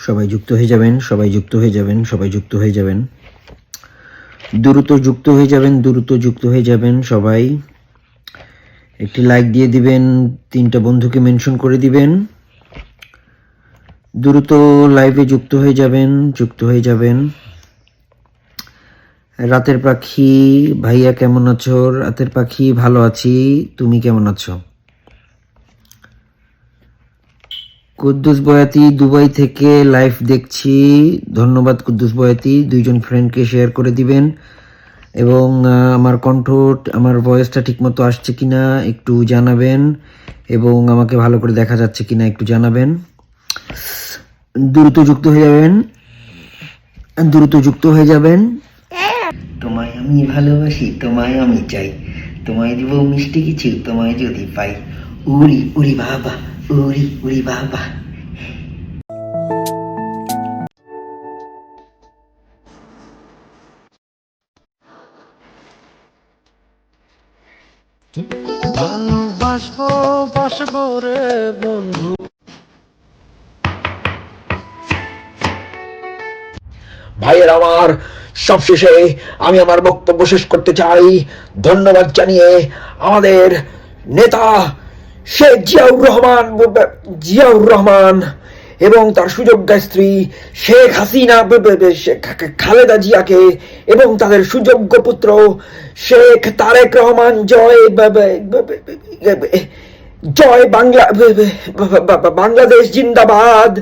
সবাই যুক্ত হয়ে যাবেন, সবাই যুক্ত হয়ে যাবেন, সবাই যুক্ত হয়ে যাবেন, দ্রুত যুক্ত হয়ে যাবেন, দ্রুত যুক্ত হয়ে যাবেন। সবাই একটি লাইক দিয়ে দিবেন, 3টা বন্ধুকে মেনশন করে দিবেন, দ্রুত লাইভে যুক্ত হয়ে যাবেন, যুক্ত হয়ে যাবেন। রাতের পাখি ভাইয়া কেমন আছো? রাতের পাখি ভালো আছি, তুমি কেমন আছো? কুদ্দুস বয়াতি দুবাই থেকে লাইভ দেখছি, ধন্যবাদ কুদ্দুস বয়াতি। 2জন ফ্রেন্ডকে শেয়ার করে দিবেন এবং আমার কণ্ঠ, আমার ভয়েসটা ঠিকমতো আসছে কিনা একটু জানাবেন এবং আমাকে ভালো করে দেখা যাচ্ছে কিনা একটু জানাবেন। দ্রুত যুক্ত হয়ে যাবেন, দ্রুত যুক্ত হয়ে যাবেন। তোমায় আমি ভালোবাসি, তোমায় আমি চাই, তোমায় দিব মিষ্টি কিছু, তোমায় যদি পাই। উড়ি উড়ি বাবা, উড়ি উড়ি বাবা। ভালোবাসবো বাসবো রে বন্ধু। ভাইয়ের আমার, সবশেষে আমি আমার বক্তব্য শেষ করতে চাই ধন্যবাদ জানিয়ে আমাদের নেতা শেখ জিয়াউর রহমান এবং তার সুযোগ্যা স্ত্রী শেখ হাসিনা খালেদা জিয়াকে এবং তাদের সুযোগ্য পুত্র শেখ তারেক রহমান জয় বাংলাদেশ জিন্দাবাদ।